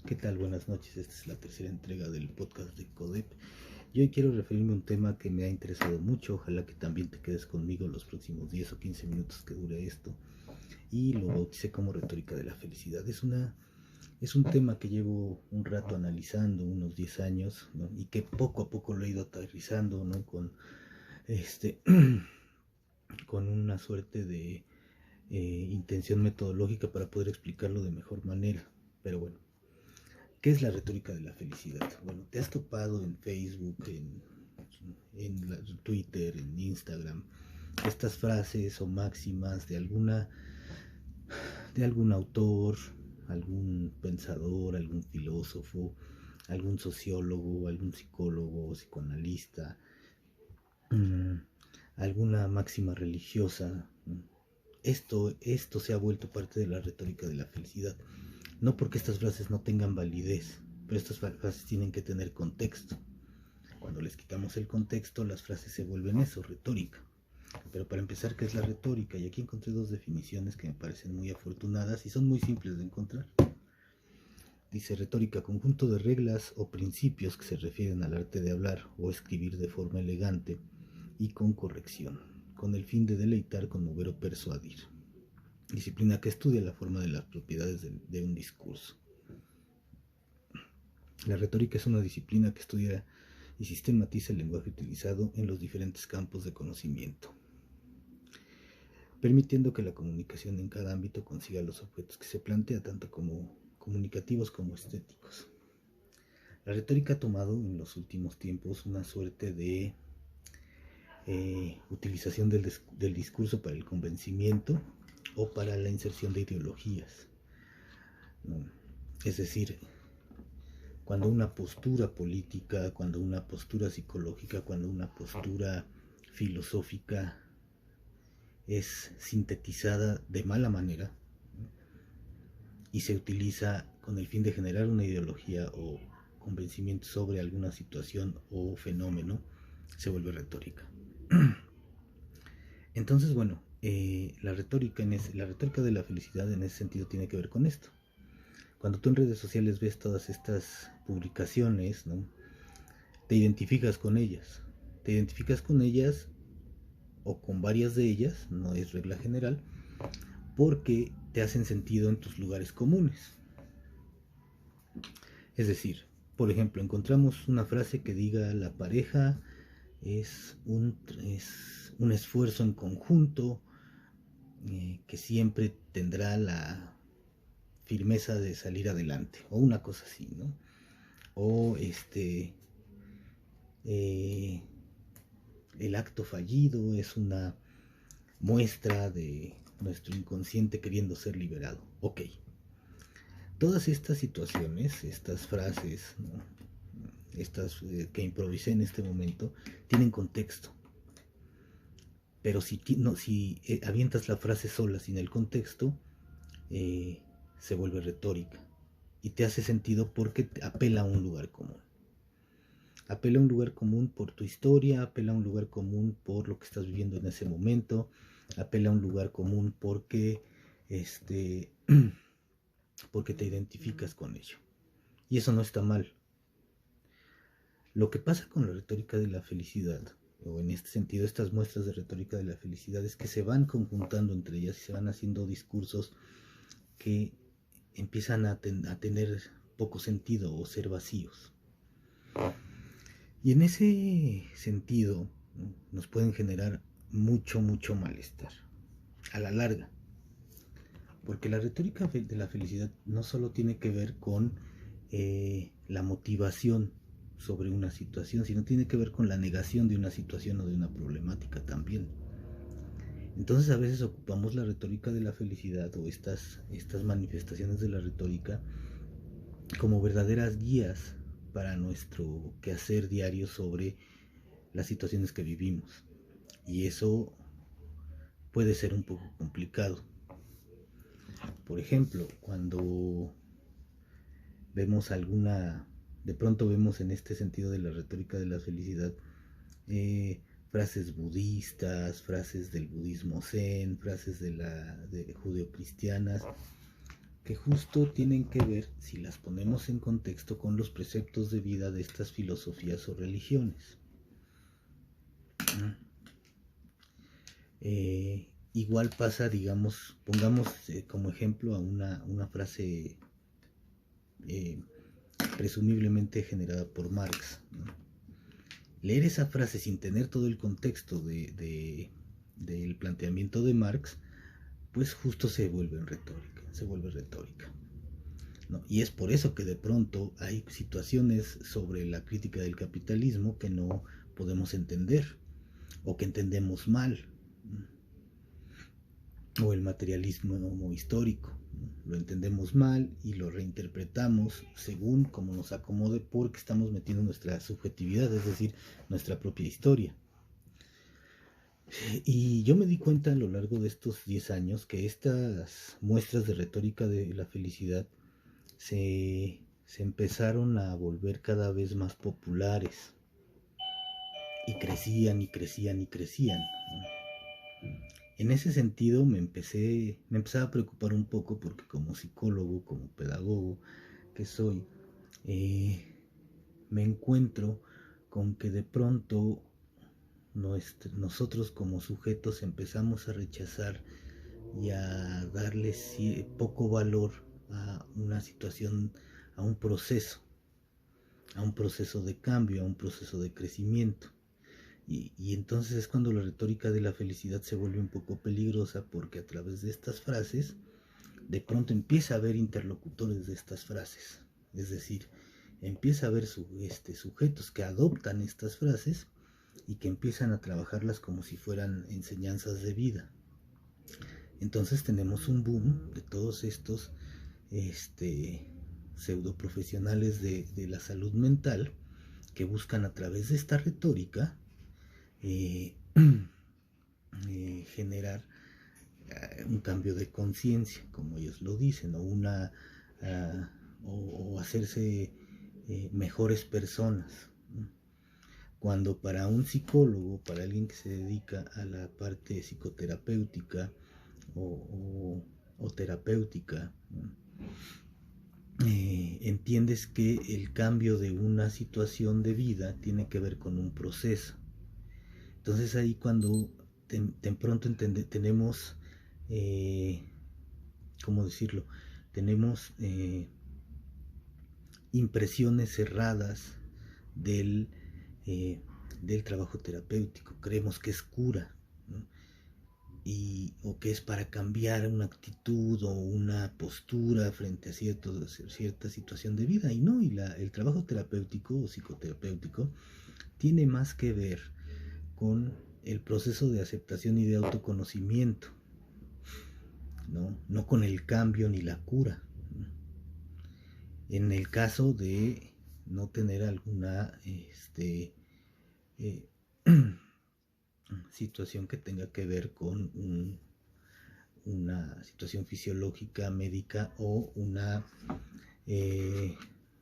¿Qué tal? Buenas noches. Esta es la tercera entrega del podcast de CODEP. Y hoy quiero referirme a un tema que me ha interesado mucho. Ojalá que también te quedes conmigo los próximos 10 o 15 minutos que dure esto. Y lo bauticé como retórica de la felicidad. Es un tema que llevo un rato analizando, unos 10 años, ¿no? Y que poco a poco lo he ido aterrizando, ¿no? Este, con una suerte de intención metodológica para poder explicarlo de mejor manera. Pero bueno, ¿qué es la retórica de la felicidad? Bueno, te has topado en Facebook, en Twitter, en Instagram, estas frases o máximas de algún autor, algún pensador, algún filósofo, algún sociólogo, algún psicólogo, psicoanalista, mmm, alguna máxima religiosa. Esto se ha vuelto parte de la retórica de la felicidad. No porque estas frases no tengan validez, pero estas frases tienen que tener contexto. Cuando les quitamos el contexto, las frases se vuelven eso, retórica. Pero para empezar, ¿qué es la retórica? Y aquí encontré dos definiciones que me parecen muy afortunadas y son muy simples de encontrar. Dice retórica, conjunto de reglas o principios que se refieren al arte de hablar o escribir de forma elegante y con corrección, con el fin de deleitar, conmover o persuadir. Disciplina que estudia la forma de las propiedades de un discurso. La retórica es una disciplina que estudia y sistematiza el lenguaje utilizado en los diferentes campos de conocimiento, permitiendo que la comunicación en cada ámbito consiga los objetos que se plantea, tanto como comunicativos como estéticos. La retórica ha tomado en los últimos tiempos una suerte de utilización del discurso para el convencimiento o para la inserción de ideologías, ¿no? Es decir, cuando una postura política, cuando una postura psicológica, cuando una postura filosófica es sintetizada de mala manera y se utiliza con el fin de generar una ideología o convencimiento sobre alguna situación o fenómeno, se vuelve retórica. Entonces, bueno, la retórica de la felicidad en ese sentido tiene que ver con esto. Cuando tú en redes sociales ves todas estas publicaciones, ¿no? Te identificas con ellas. Te identificas con ellas o con varias de ellas, no es regla general, porque te hacen sentido en tus lugares comunes. Es decir, por ejemplo, encontramos una frase que diga la pareja es un esfuerzo en conjunto que siempre tendrá la firmeza de salir adelante, o una cosa así, ¿no? O el acto fallido es una muestra de nuestro inconsciente queriendo ser liberado. Ok. Todas estas situaciones, estas frases, ¿no? Estas que improvisé en este momento, tienen contexto. Pero si avientas la frase sola sin el contexto, se vuelve retórica. Y te hace sentido porque apela a un lugar común. Apela a un lugar común por tu historia, apela a un lugar común por lo que estás viviendo en ese momento, apela a un lugar común porque porque te identificas con ello. Y eso no está mal. Lo que pasa con la retórica de la felicidad, o en este sentido estas muestras de retórica de la felicidad, es que se van conjuntando entre ellas y se van haciendo discursos que empiezan a tener poco sentido o ser vacíos. Y en ese sentido, ¿no?, nos pueden generar mucho malestar a la larga. Porque la retórica de la felicidad no solo tiene que ver con la motivación sobre una situación, sino tiene que ver con la negación de una situación o de una problemática también. Entonces a veces ocupamos la retórica de la felicidad o estas manifestaciones de la retórica como verdaderas guías para nuestro quehacer diario sobre las situaciones que vivimos. Y eso puede ser un poco complicado. Por ejemplo, cuando de pronto vemos en este sentido de la retórica de la felicidad, frases budistas, frases del budismo zen, frases de judeocristianas, que justo tienen que ver, si las ponemos en contexto, con los preceptos de vida de estas filosofías o religiones. Igual pasa, digamos, pongamos como ejemplo a una frase presumiblemente generada por Marx, ¿no? Leer esa frase sin tener todo el contexto del planteamiento de Marx, pues justo se vuelve retórica, ¿no? Y es por eso que de pronto hay situaciones sobre la crítica del capitalismo que no podemos entender, o que entendemos mal, o el materialismo histórico, ¿no? Lo entendemos mal y lo reinterpretamos según como nos acomode, porque estamos metiendo nuestra subjetividad, es decir, nuestra propia historia. Y yo me di cuenta a lo largo de estos 10 años que estas muestras de retórica de la felicidad se empezaron a volver cada vez más populares, y crecían y crecían y crecían, ¿no? En ese sentido me empezaba a preocupar un poco, porque como psicólogo, como pedagogo que soy, me encuentro con que de pronto nosotros como sujetos empezamos a rechazar y a darle poco valor a una situación, a un proceso de cambio, a un proceso de crecimiento. Y entonces es cuando la retórica de la felicidad se vuelve un poco peligrosa, porque a través de estas frases de pronto empieza a haber interlocutores de estas frases, es decir, empieza a haber sujetos que adoptan estas frases y que empiezan a trabajarlas como si fueran enseñanzas de vida. Entonces tenemos un boom de todos estos pseudo profesionales de la salud mental, que buscan a través de esta retórica generar un cambio de conciencia, como ellos lo dicen, o hacerse mejores personas, ¿no? Cuando para un psicólogo, para alguien que se dedica a la parte psicoterapéutica o terapéutica, ¿no? Entiendes que el cambio de una situación de vida tiene que ver con un proceso. Entonces ahí cuando de pronto tenemos, ¿cómo decirlo? Tenemos impresiones cerradas del trabajo terapéutico. Creemos que es cura, ¿no? O que es para cambiar una actitud o una postura frente a cierta situación de vida. Y no, el trabajo terapéutico o psicoterapéutico tiene más que ver con el proceso de aceptación y de autoconocimiento, no con el cambio ni la cura, ¿no? En el caso de no tener alguna situación que tenga que ver con una situación fisiológica, médica, o una,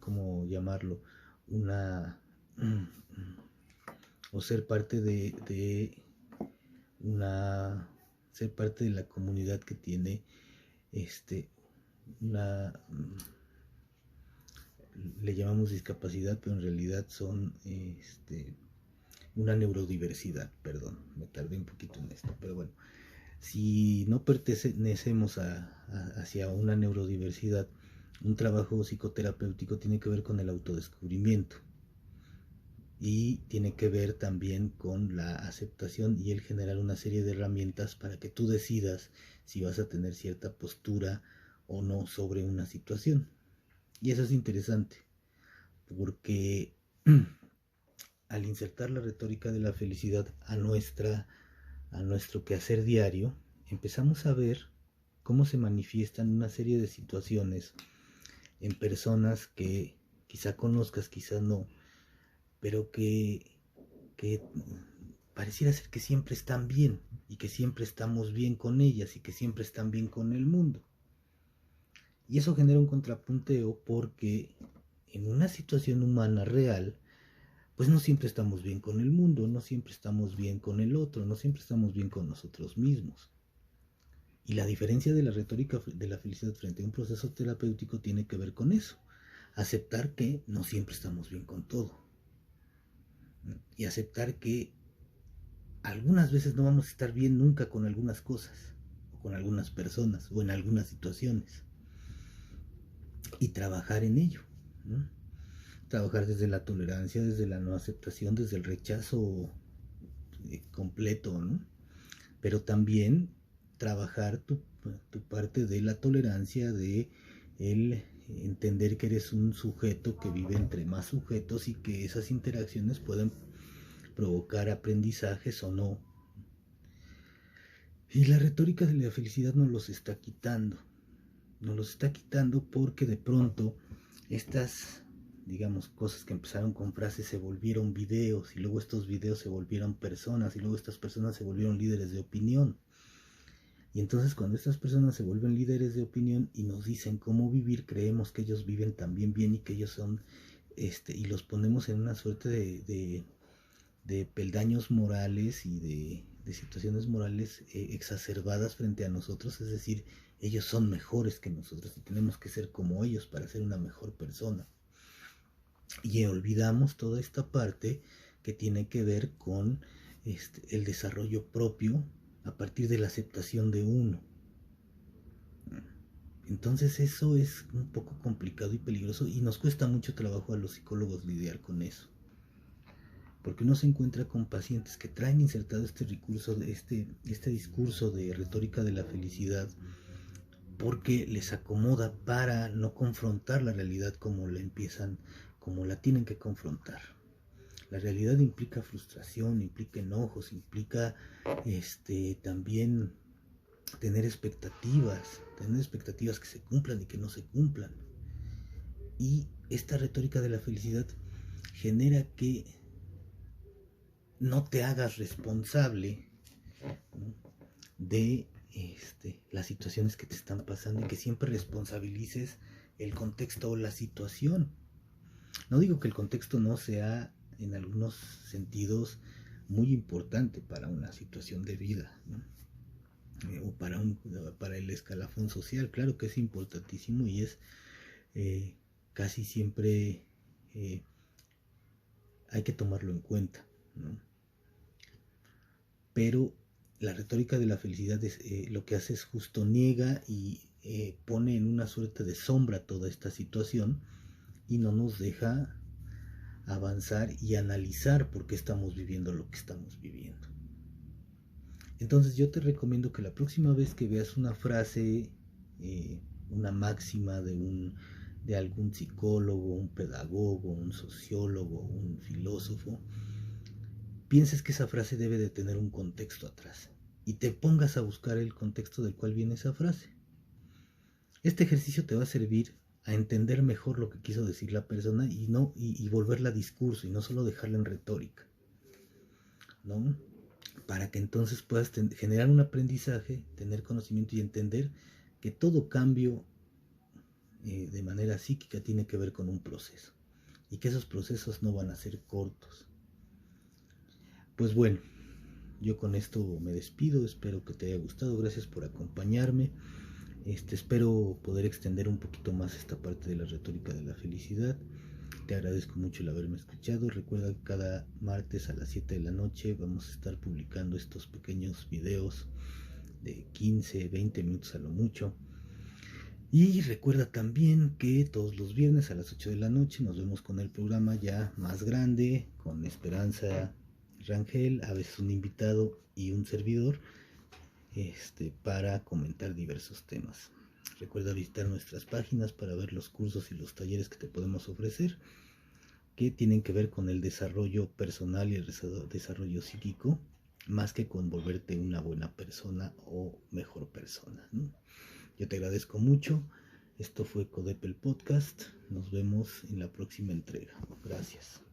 ¿cómo llamarlo? O ser parte ser parte de la comunidad que tiene le llamamos discapacidad, pero en realidad son una neurodiversidad. Perdón, me tardé un poquito en esto, pero bueno, si no pertenecemos hacia una neurodiversidad, un trabajo psicoterapéutico tiene que ver con el autodescubrimiento, y tiene que ver también con la aceptación y el generar una serie de herramientas para que tú decidas si vas a tener cierta postura o no sobre una situación. Y eso es interesante, porque al insertar la retórica de la felicidad a nuestro quehacer diario, empezamos a ver cómo se manifiestan una serie de situaciones en personas que quizá conozcas, quizá no, pero que pareciera ser que siempre están bien, y que siempre estamos bien con ellas, y que siempre están bien con el mundo. Y eso genera un contrapunteo, porque en una situación humana real, pues no siempre estamos bien con el mundo, no siempre estamos bien con el otro, no siempre estamos bien con nosotros mismos. Y la diferencia de la retórica de la felicidad frente a un proceso terapéutico tiene que ver con eso. Aceptar que no siempre estamos bien con todo. Y aceptar que algunas veces no vamos a estar bien nunca con algunas cosas, o con algunas personas, o en algunas situaciones. Y trabajar en ello, ¿no? Trabajar desde la tolerancia, desde la no aceptación, desde el rechazo completo, ¿no? Pero también trabajar tu parte de la tolerancia, de el entender que eres un sujeto que vive entre más sujetos y que esas interacciones pueden provocar aprendizajes o no. Y la retórica de la felicidad nos los está quitando. Nos los está quitando porque de pronto estas, digamos, cosas que empezaron con frases se volvieron videos, y luego estos videos se volvieron personas, y luego estas personas se volvieron líderes de opinión. Y entonces cuando estas personas se vuelven líderes de opinión y nos dicen cómo vivir, creemos que ellos viven también bien y que ellos son, y los ponemos en una suerte de peldaños morales y de situaciones morales exacerbadas frente a nosotros, es decir, ellos son mejores que nosotros y tenemos que ser como ellos para ser una mejor persona. Y olvidamos toda esta parte que tiene que ver con el desarrollo propio a partir de la aceptación de uno. Entonces eso es un poco complicado y peligroso y nos cuesta mucho trabajo a los psicólogos lidiar con eso. Porque uno se encuentra con pacientes que traen insertado este discurso de retórica de la felicidad porque les acomoda para no confrontar la realidad como la tienen que confrontar. La realidad implica frustración, implica enojos, implica también tener expectativas que se cumplan y que no se cumplan. Y esta retórica de la felicidad genera que no te hagas responsable, ¿no?, de las situaciones que te están pasando y que siempre responsabilices el contexto o la situación. No digo que el contexto no sea en algunos sentidos muy importante para una situación de vida, ¿no?, o para el escalafón social. Claro que es importantísimo y es casi siempre hay que tomarlo en cuenta, ¿no? Pero la retórica de la felicidad lo que hace es justo niega y pone en una suerte de sombra toda esta situación y no nos deja avanzar y analizar por qué estamos viviendo lo que estamos viviendo. Entonces yo te recomiendo que la próxima vez que veas una frase, una máxima de algún psicólogo, un pedagogo, un sociólogo, un filósofo, pienses que esa frase debe de tener un contexto atrás y te pongas a buscar el contexto del cual viene esa frase. Este ejercicio te va a servir a entender mejor lo que quiso decir la persona y volverla a discurso y no solo dejarla en retórica, ¿no? Para que entonces puedas generar un aprendizaje, tener conocimiento y entender que todo cambio de manera psíquica tiene que ver con un proceso y que esos procesos no van a ser cortos. Pues bueno, yo con esto me despido, espero que te haya gustado, gracias por acompañarme. Espero poder extender un poquito más esta parte de la retórica de la felicidad. Te agradezco mucho el haberme escuchado. Recuerda que cada martes a las 7 de la noche vamos a estar publicando estos pequeños videos de 15, 20 minutos a lo mucho. Y recuerda también que todos los viernes a las 8 de la noche nos vemos con el programa ya más grande, con Esperanza Rangel, a veces un invitado y un servidor, para comentar diversos temas. Recuerda visitar nuestras páginas para ver los cursos y los talleres que te podemos ofrecer, que tienen que ver con el desarrollo personal y el desarrollo psíquico, más que con volverte una buena persona o mejor persona, ¿no? Yo te agradezco mucho. Esto fue Codep el Podcast. Nos vemos en la próxima entrega. Gracias.